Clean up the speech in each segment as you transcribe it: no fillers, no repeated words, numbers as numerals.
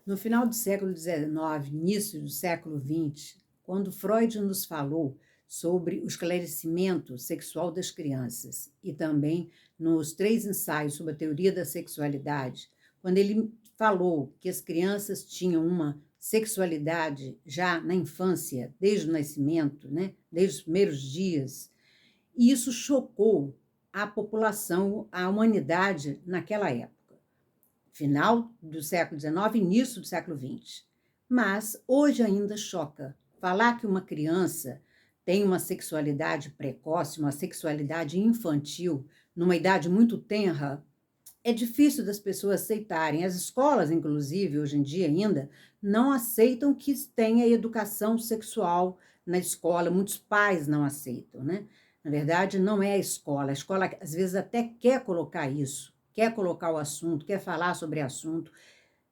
No final do século XIX, início do século XX, quando Freud nos falou sobre o esclarecimento sexual das crianças e também nos 3 ensaios sobre a teoria da sexualidade, quando ele falou que as crianças tinham uma sexualidade já na infância, desde o nascimento, né, desde os primeiros dias, e isso chocou a população, a humanidade naquela época final do século XIX, início do século XX. Mas hoje ainda choca falar que uma criança tem uma sexualidade precoce, uma sexualidade infantil, numa idade muito tenra. É difícil das pessoas aceitarem. As escolas, inclusive, hoje em dia ainda, não aceitam que tenha educação sexual na escola. Muitos pais não aceitam, né? Na verdade, não é a escola. A escola, às vezes, até quer colocar isso, quer colocar o assunto, quer falar sobre o assunto,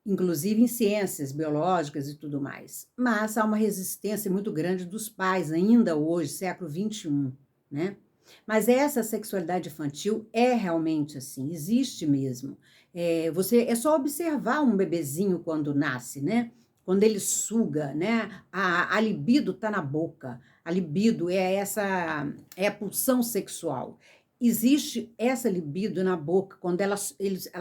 inclusive em ciências biológicas e tudo mais. Mas há uma resistência muito grande dos pais, ainda hoje, século XXI, né? Mas essa sexualidade infantil é realmente assim, existe mesmo. É só observar um bebezinho quando nasce, né? Quando ele suga, né? A libido está na boca. A libido é a pulsão sexual. Existe essa libido na boca quando ela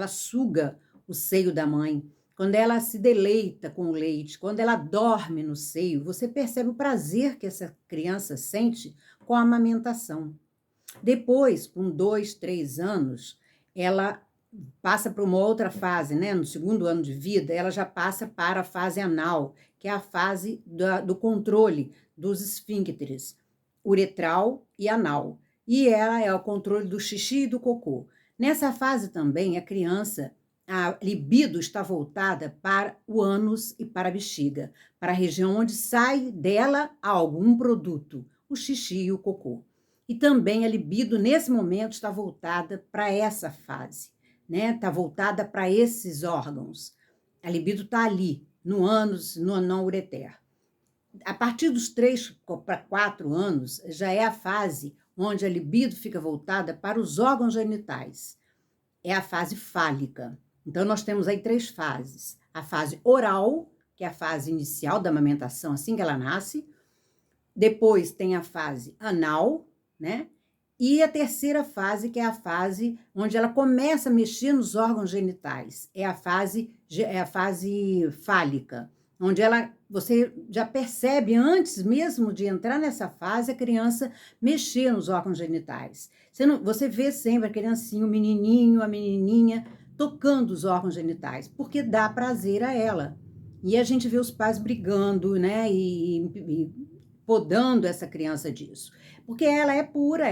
suga o seio da mãe, quando ela se deleita com o leite, quando ela dorme no seio, você percebe o prazer que essa criança sente com a amamentação. Depois, com 2, 3 anos, ela passa para uma outra fase, né? No segundo ano de vida, ela já passa para a fase anal, que é a fase do controle dos esfíncteres, uretral e anal. E ela é o controle do xixi e do cocô. Nessa fase também, a libido está voltada para o ânus e para a bexiga, para a região onde sai dela algum produto, o xixi e o cocô. E também a libido, nesse momento, está voltada para essa fase, né? Está voltada para esses órgãos. A libido está ali, no ânus, no anão ureter. A partir dos 3 para 4 anos, já é a fase onde a libido fica voltada para os órgãos genitais. É a fase fálica. Então, nós temos aí 3 fases. A fase oral, que é a fase inicial da amamentação, assim que ela nasce. Depois tem a fase anal, né? E a terceira fase, que é a fase onde ela começa a mexer nos órgãos genitais. É a fase fálica, onde você já percebe, antes mesmo de entrar nessa fase, a criança mexer nos órgãos genitais. Você vê sempre a criancinha, o menininho, a menininha, tocando os órgãos genitais, porque dá prazer a ela. E a gente vê os pais brigando, né, e podando essa criança disso. Porque ela é pura,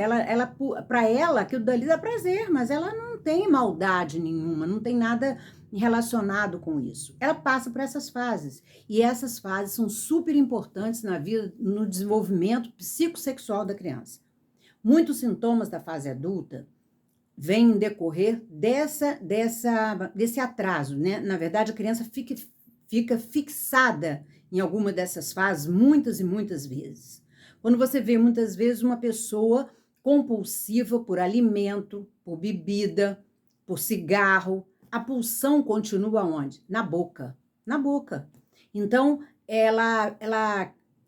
para ela aquilo dali dá prazer, mas ela não tem maldade nenhuma, não tem nada relacionado com isso. Ela passa por essas fases, e essas fases são super importantes na vida, no desenvolvimento psicossexual da criança. Muitos sintomas da fase adulta vêm em decorrer desse atraso, né? Na verdade, a criança fica fixada em alguma dessas fases muitas e muitas vezes. Quando você vê muitas vezes uma pessoa compulsiva por alimento, por bebida, por cigarro, a pulsão continua onde? Na boca. Na boca. Então,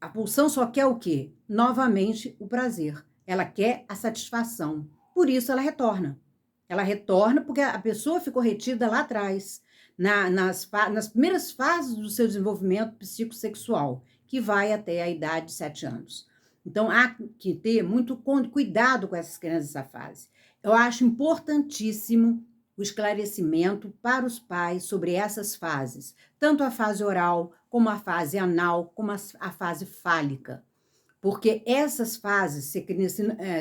a pulsão só quer o quê? Novamente, o prazer. Ela quer a satisfação. Por isso, ela retorna. Ela retorna porque a pessoa ficou retida lá atrás, nas primeiras fases do seu desenvolvimento psicossexual, que vai até a idade de 7 anos. Então, há que ter muito cuidado com essas crianças nessa fase. Eu acho importantíssimo o esclarecimento para os pais sobre essas fases, tanto a fase oral, como a fase anal, como a fase fálica. Porque essas fases,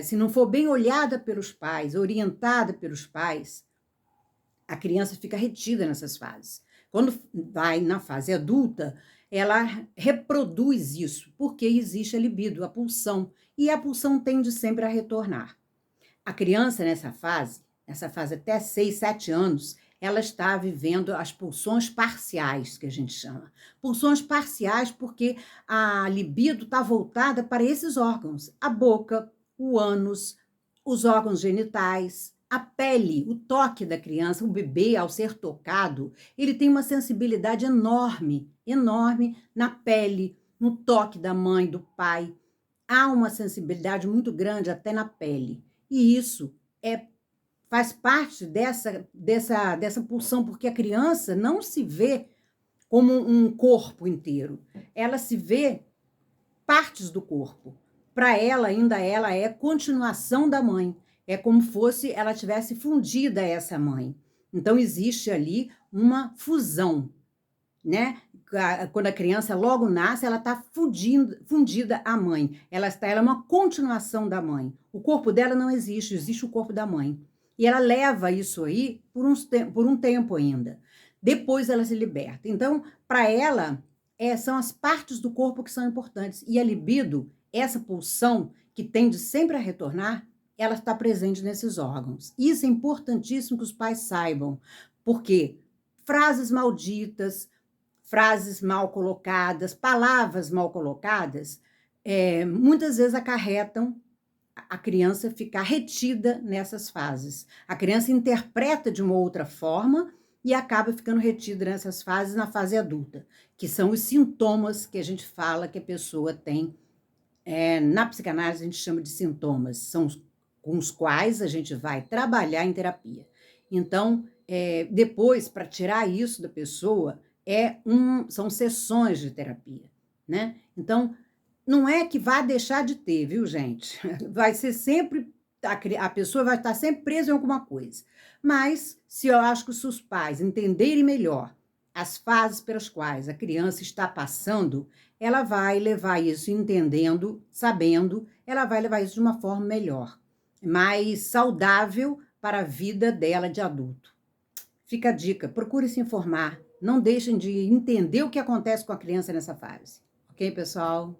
se não for bem olhada pelos pais, orientada pelos pais, a criança fica retida nessas fases. Quando vai na fase adulta, ela reproduz isso, porque existe a libido, a pulsão, e a pulsão tende sempre a retornar. A criança nessa fase até 6, 7 anos, ela está vivendo as pulsões parciais, que a gente chama. Pulsões parciais porque a libido está voltada para esses órgãos, a boca, o ânus, os órgãos genitais, A pele, o toque da criança, o bebê, ao ser tocado, ele tem uma sensibilidade enorme, enorme na pele, no toque da mãe, do pai. Há uma sensibilidade muito grande até na pele. E isso faz parte dessa pulsão, porque a criança não se vê como um corpo inteiro. Ela se vê partes do corpo. Para ela é continuação da mãe. É como fosse ela tivesse fundida a essa mãe. Então, existe ali uma fusão, né? Quando a criança logo nasce, ela está fundida à mãe. Ela é uma continuação da mãe. O corpo dela não existe, existe o corpo da mãe. E ela leva isso aí por um tempo ainda. Depois ela se liberta. Então, para ela, são as partes do corpo que são importantes. E a libido, essa pulsão que tende sempre a retornar, ela está presente nesses órgãos. Isso é importantíssimo que os pais saibam, porque frases malditas, frases mal colocadas, palavras mal colocadas, muitas vezes acarretam a criança ficar retida nessas fases. A criança interpreta de uma outra forma e acaba ficando retida nessas fases na fase adulta, que são os sintomas que a gente fala que a pessoa tem. Na psicanálise, a gente chama de sintomas, são com os quais a gente vai trabalhar em terapia. Então, depois, para tirar isso da pessoa, são sessões de terapia, né? Então, não é que vai deixar de ter, viu, gente? Vai ser sempre, a pessoa vai estar sempre presa em alguma coisa. Mas, se eu acho que se os pais entenderem melhor as fases pelas quais a criança está passando, ela vai levar isso entendendo, sabendo, ela vai levar isso de uma forma melhor, mais saudável para a vida dela de adulto. Fica a dica, procure se informar, não deixem de entender o que acontece com a criança nessa fase. Ok, pessoal?